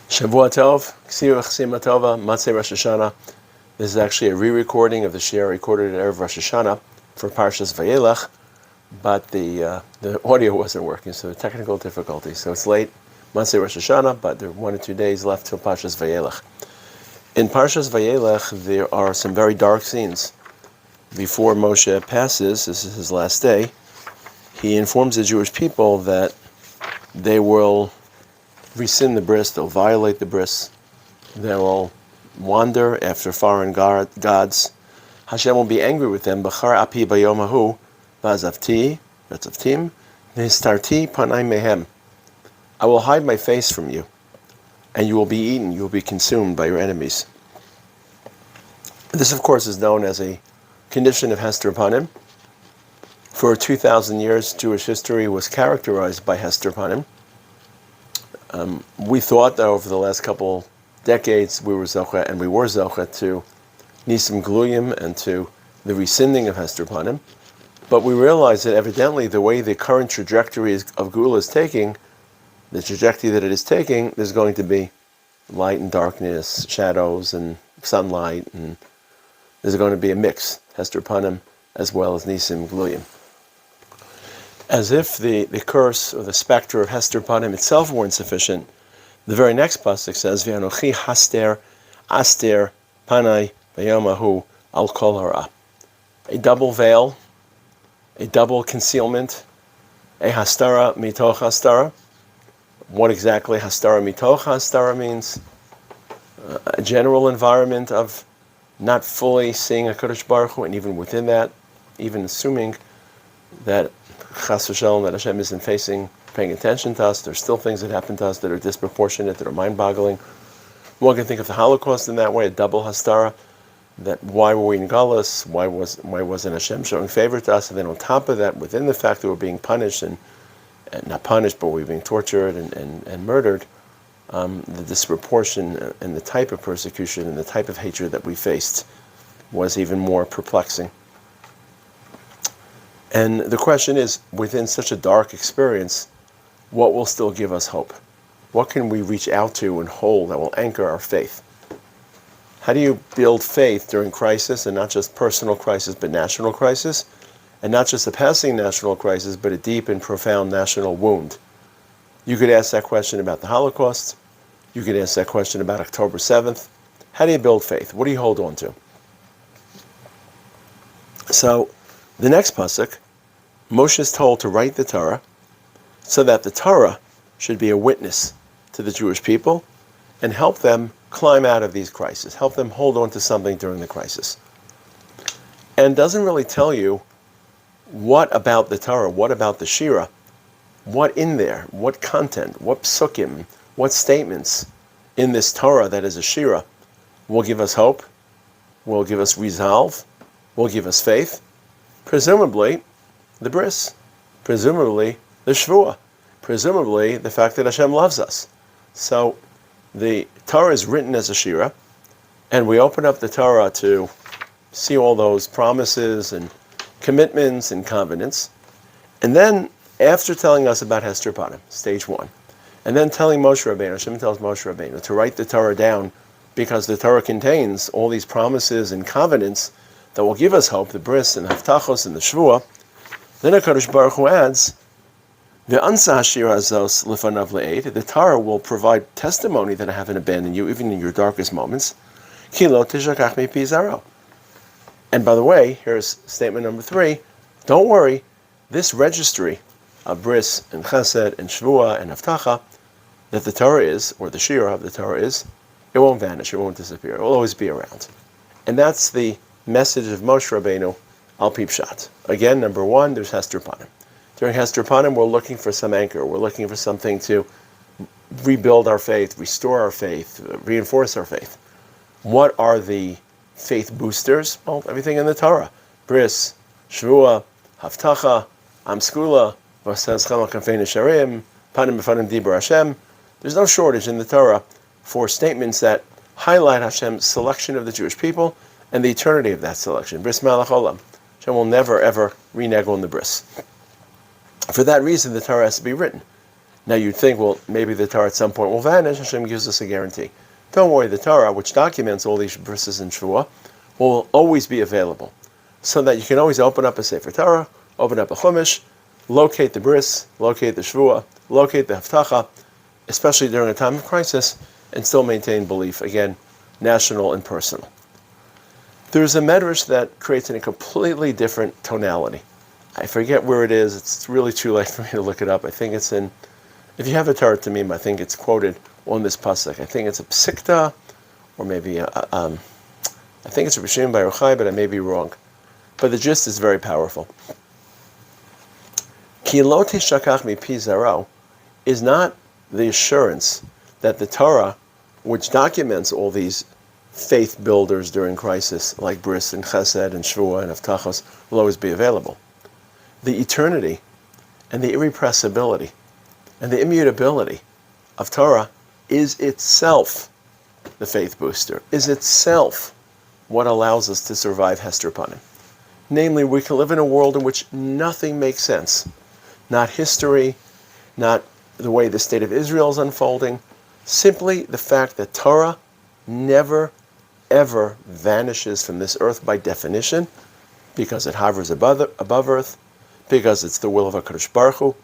Shavua Tov, Ksira Chsima Tova, Matzei Rosh Hashanah. This is actually a re-recording of the Shir recorded at Erev Rosh Hashanah for Parshas Vayelech, but the audio wasn't working, so technical difficulties. So it's late, Matzei Rosh Hashanah, but there are 1 or 2 days left till Parshas Vayelech. In Parshas Vayelech, there are some very dark scenes. Before Moshe passes, this is his last day, he informs the Jewish people that they will rescind the bris, they'll violate the bris, they'll wander after foreign gods. Hashem will be angry with them. B'char api bayomahu v'azavti, v'azavtim, v'histarti panai mehem. I will hide my face from you, and you will be eaten, you will be consumed by your enemies. This, of course, is known as a condition of Hester Panim. For 2,000 years, Jewish history was characterized by Hester Panim. We thought that over the last couple decades we were zocha to Nisim Gluyim and to the rescinding of Hester Panim, but we realized that evidently the way the current trajectory of Gula is taking, the trajectory that it is taking, there's going to be light and darkness, shadows and sunlight, and there's going to be a mix, Hester Panim as well as Nisim Gluyim. As if the curse or the specter of Hester Panim itself weren't sufficient, the very next pasuk says, "V'anochi haster, aster, panai, v'yamahu al kol hara." A double veil, a double concealment, a hastara mitoch hastara. What exactly hastara mitoch hastara means? A general environment of not fully seeing HaKadosh Baruch Hu, and even within that, even assuming that Chas v'shalom, that Hashem isn't paying attention to us. There's still things that happen to us that are disproportionate, that are mind-boggling. One can think of the Holocaust in that way, a double hastara, that why were we in Galus? Why wasn't Hashem showing favor to us? And then on top of that, within the fact that we're being punished, and not punished, but we're being tortured and murdered, the disproportion and the type of persecution and the type of hatred that we faced was even more perplexing. And the question is, within such a dark experience, what will still give us hope? What can we reach out to and hold that will anchor our faith? How do you build faith during crisis, and not just personal crisis, but national crisis? And not just a passing national crisis, but a deep and profound national wound? You could ask that question about the Holocaust. You could ask that question about October 7th. How do you build faith? What do you hold on to? So, the next pasuk, Moshe is told to write the Torah so that the Torah should be a witness to the Jewish people and help them climb out of these crises, help them hold on to something during the crisis. And doesn't really tell you what about the Torah, what about the Shira, what in there, what content, what psukim, what statements in this Torah that is a Shira will give us hope, will give us resolve, will give us faith. Presumably, the bris, presumably the shvua, presumably the fact that Hashem loves us. So the Torah is written as a shira, and we open up the Torah to see all those promises and commitments and covenants. And then, after telling us about Hester Panim, stage 1, and then telling Moshe Rabbeinu, Hashem tells Moshe Rabbeinu to write the Torah down, because the Torah contains all these promises and covenants that will give us hope, the bris and the haftachos and the shvua. Then HaKadosh Baruch Hu adds, the Torah will provide testimony that I haven't abandoned you, even in your darkest moments. And by the way, here's statement number 3. Don't worry, this registry of bris and chesed and shvua and haftacha that the Torah is, or the shira of the Torah is, it won't vanish, it won't disappear, it will always be around. And that's the message of Moshe Rabbeinu al pi pshat. Again, number 1, there's Hester Panim. During Hester Panim, we're looking for some anchor. We're looking for something to rebuild our faith, restore our faith, reinforce our faith. What are the faith boosters? Well, everything in the Torah. Bris, Shvua, Haftacha, Amskula, Vaseschem Kafein Sharim, Panim B'Fanim Dibur Hashem. There's no shortage in the Torah for statements that highlight Hashem's selection of the Jewish people and the eternity of that selection. Bris Malach Olam. Hashem will never, ever renege on the bris. For that reason, the Torah has to be written. Now you'd think, well, maybe the Torah at some point will vanish. Hashem gives us a guarantee. Don't worry, the Torah, which documents all these verses in Shvuah, will always be available, so that you can always open up a Sefer Torah, open up a Chumash, locate the bris, locate the Shvuah, locate the Haftacha, especially during a time of crisis, and still maintain belief, again, national and personal. There's a medrash that creates a completely different tonality. I forget where it is. It's really too late for me to look it up. I think it's in, if you have a Torah Tamim, I think it's quoted on this pasuk. I think it's a psikta, or maybe I think it's a Rishim by Yochai, but I may be wrong. But the gist is very powerful. Ki lo tishakach mipi zaro is not the assurance that the Torah, which documents all these faith builders during crisis, like Bris and Chesed and Shvuah and Avtachos, will always be available. The eternity and the irrepressibility and the immutability of Torah is itself the faith booster, is itself what allows us to survive Hester Panim. Namely, we can live in a world in which nothing makes sense. Not history, not the way the state of Israel is unfolding, simply the fact that Torah never, ever vanishes from this earth by definition, because it hovers above earth, because it's the will of HaKadosh Baruch Hu.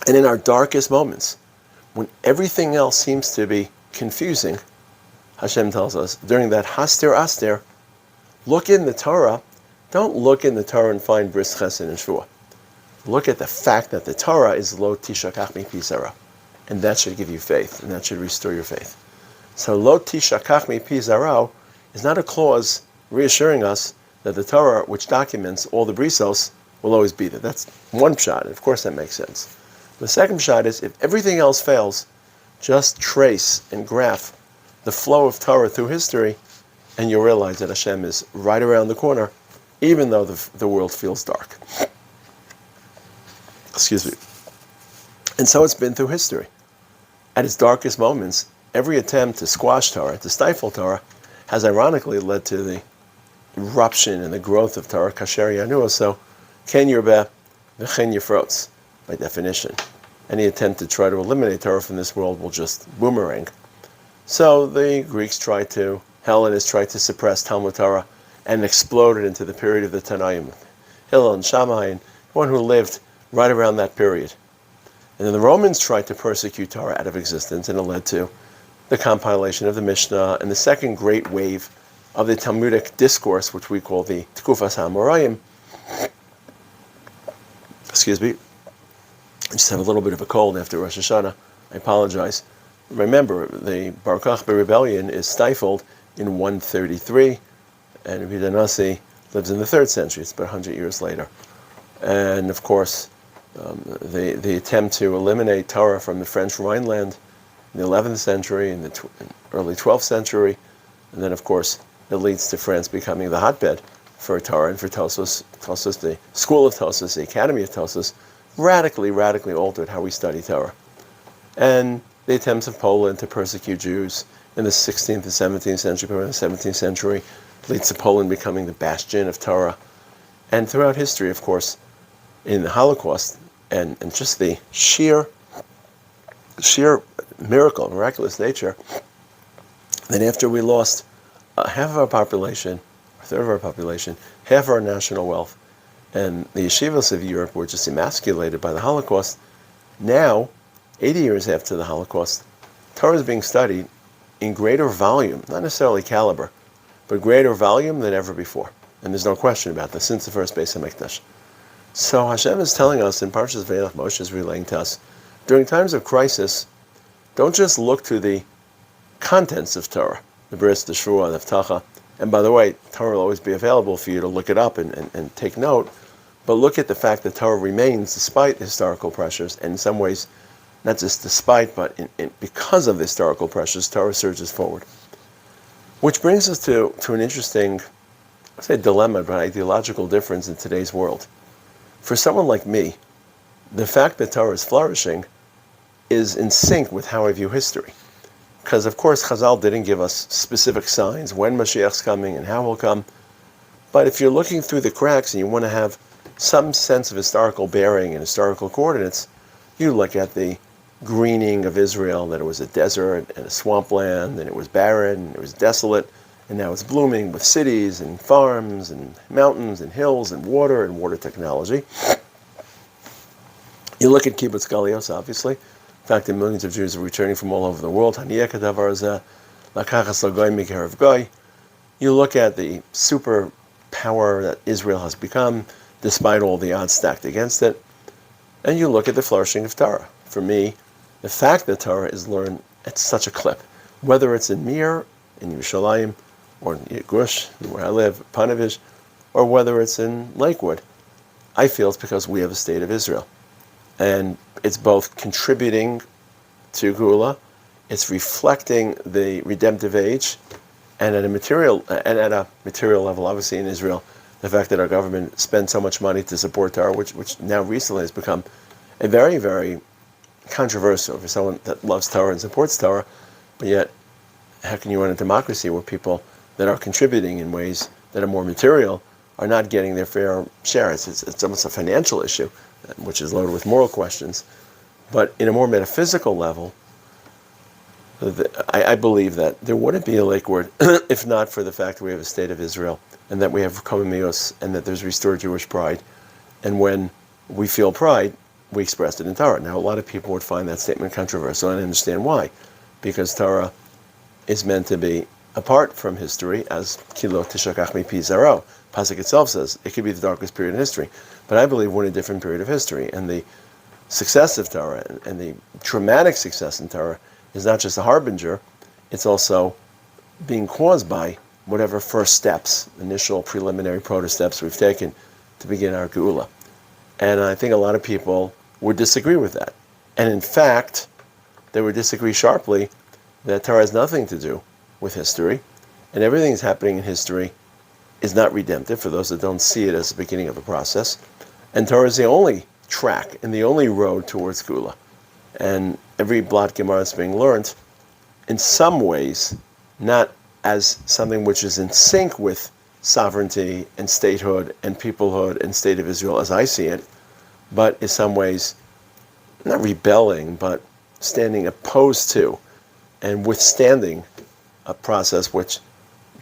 And in our darkest moments, when everything else seems to be confusing, Hashem tells us, during that Haster Aster, look in the Torah. Don't look in the Torah and find Bris, Chesed, and Shvuah. Look at the fact that the Torah is lo tishakach mipi zaro, and that should give you faith, and that should restore your faith. So lo tishakach mipi zaro is not a clause reassuring us that the Torah, which documents all the brisos, will always be there. That's one pshat, and of course that makes sense. The second pshat is, if everything else fails, just trace and graph the flow of Torah through history, and you'll realize that Hashem is right around the corner, even though the world feels dark. Excuse me. And so it's been through history. At its darkest moments, every attempt to squash Torah, to stifle Torah, has ironically led to the eruption and the growth of Torah, kasher yanua. So, ken yirbeh v'chen yifrotz, by definition. Any attempt to try to eliminate Torah from this world will just boomerang. So the Greeks Hellenists tried to suppress Talmud Torah and exploded into the period of the Tanaim, Hillel and Shammai, and one who lived right around that period. And then the Romans tried to persecute Torah out of existence, and it led to the compilation of the Mishnah and the second great wave of the Talmudic discourse, which we call the Tkufas HaAmorayim. Excuse me. I just have a little bit of a cold after Rosh Hashanah. I apologize. Remember, the Bar Kokhba rebellion is stifled in 133, and Rabbi Nasi lives in the 3rd century. It's about 100 years later. And of course, the attempt to eliminate Torah from the French Rhineland in the 11th century, in the early 12th century, and then of course it leads to France becoming the hotbed for Torah and for Tosfos, the school of Tosfos, the academy of Tosfos, radically altered how we study Torah. And the attempts of Poland to persecute Jews in the 16th and 17th century, in the 17th century, leads to Poland becoming the bastion of Torah. And throughout history, of course, in the Holocaust, and just the sheer miracle, miraculous nature, that after we lost half of our population, a third of our population, half of our national wealth, and the yeshivas of Europe were just emasculated by the Holocaust, now, 80 years after the Holocaust, Torah is being studied in greater volume, not necessarily caliber, but greater volume than ever before. And there's no question about this, since the first Beis HaMikdash. So Hashem is telling us in Parshas Vayelech, Moshe is relaying to us, during times of crisis, don't just look to the contents of Torah, the Bris, the Shvuah, the Haftacha. And by the way, Torah will always be available for you to look it up and take note, but look at the fact that Torah remains despite historical pressures, and in some ways, not just despite, but because of the historical pressures, Torah surges forward. Which brings us to an interesting, I say dilemma, but ideological difference in today's world. For someone like me, the fact that Torah is flourishing is in sync with how I view history. Because of course Chazal didn't give us specific signs when Mashiach's coming and how he'll come. But if you're looking through the cracks and you want to have some sense of historical bearing and historical coordinates, You look at the greening of Israel, that it was a desert and a swampland, and it was barren, and it was desolate, and now it's blooming with cities and farms and mountains and hills and water technology. You look at Kibbutz Galios, obviously. In fact, that millions of Jews are returning from all over the world. You look at the superpower that Israel has become, despite all the odds stacked against it, and you look at the flourishing of Torah. For me, the fact that Torah is learned at such a clip, whether it's in Mir, in Yerushalayim, or in Gush, where I live, Panovich, or whether it's in Lakewood, I feel it's because we have a state of Israel. And it's both contributing to Geula, it's reflecting the redemptive age, and at a material level, obviously in Israel, the fact that our government spends so much money to support Torah, which now recently has become a very, very controversial for someone that loves Torah and supports Torah, but yet, how can you run a democracy where people that are contributing in ways that are more material are not getting their fair share? It's almost a financial issue, which is loaded with moral questions. But in a more metaphysical level, I believe that there wouldn't be a Lakewood if not for the fact that we have a state of Israel and that we have Komimios and that there's restored Jewish pride. And when we feel pride, we express it in Torah. Now, a lot of people would find that statement controversial, and I understand why. Because Torah is meant to be apart from history, as Kilo Tishakach Mipi Zaro. Pasuk itself says it could be the darkest period in history. But I believe we're in a different period of history. And the success of Torah and the dramatic success in Torah is not just a harbinger, it's also being caused by whatever first steps, initial preliminary proto-steps we've taken to begin our Geula. And I think a lot of people would disagree with that. And in fact, they would disagree sharply that Torah has nothing to do with history, and everything that's happening in history is not redemptive for those that don't see it as the beginning of a process. And Torah is the only track and the only road towards Geula. And every blot Gemara that's being learned, in some ways, not as something which is in sync with sovereignty and statehood and peoplehood and state of Israel as I see it, but in some ways, not rebelling, but standing opposed to and withstanding a process which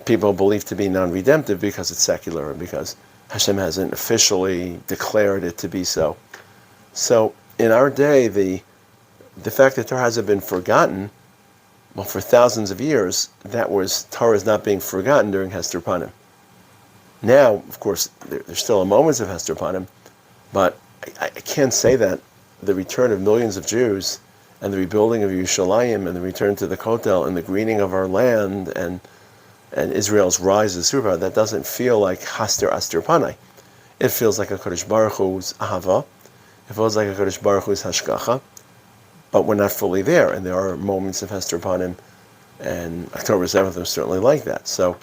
people believe to be non-redemptive because it's secular and because Hashem hasn't officially declared it to be so. So in our day, the fact that Torah hasn't been forgotten, well, for thousands of years, Torah is not being forgotten during Hester Panim. Now, of course, there's still a moments of Hester Panim, but I can't say that the return of millions of Jews and the rebuilding of Yerushalayim and the return to the Kotel and the greening of our land and Israel's rise as superpower, that doesn't feel like Haster Panai. It feels like a Kodesh Baruch Hu's Ahava. It feels like a Kodesh Baruch Hu's Hashgacha. But we're not fully there, and there are moments of Hester Panim, and October 7th was certainly like that. So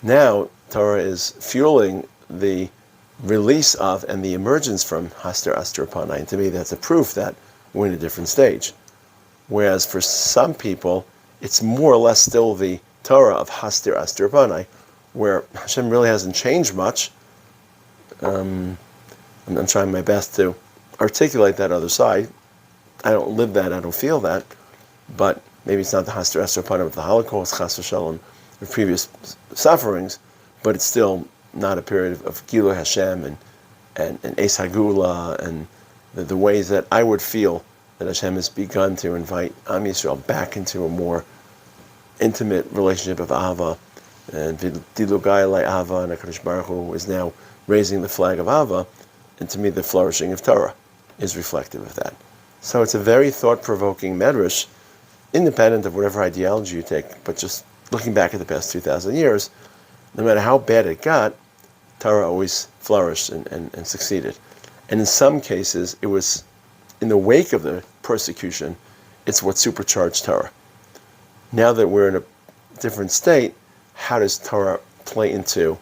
now Torah is fueling the release of and the emergence from Haster Panai. And to me, that's a proof that we're in a different stage. Whereas for some people, it's more or less still the Torah of Haster Panai, where Hashem really hasn't changed much. I'm trying my best to articulate that other side. I don't live that, I don't feel that, but maybe it's not the Haster Panai of the Holocaust, Chas v'Shalom, of previous sufferings, but it's still not a period of Gilui Hashem and Eis Hagula and the ways that I would feel that Hashem has begun to invite Am Yisrael back into a more intimate relationship of Ahava, and Dilugai Lai Ahava, and HaKadosh Baruch Hu is now raising the flag of Ahava, and to me the flourishing of Torah is reflective of that. So it's a very thought-provoking medrash, independent of whatever ideology you take, but just looking back at the past 2,000 years, no matter how bad it got, Torah always flourished and succeeded. And in some cases, it was in the wake of the persecution, it's what supercharged Torah. Now that we're in a different state, how does Torah play into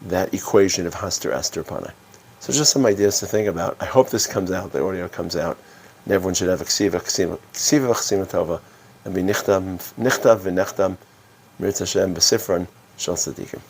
that equation of Haster Panai? So just some ideas to think about. I hope this comes out, the audio comes out, and everyone should have a ksiva tova, and be nichtav v'nechtam, Mirz Hashem b'sifran shel tzadikim.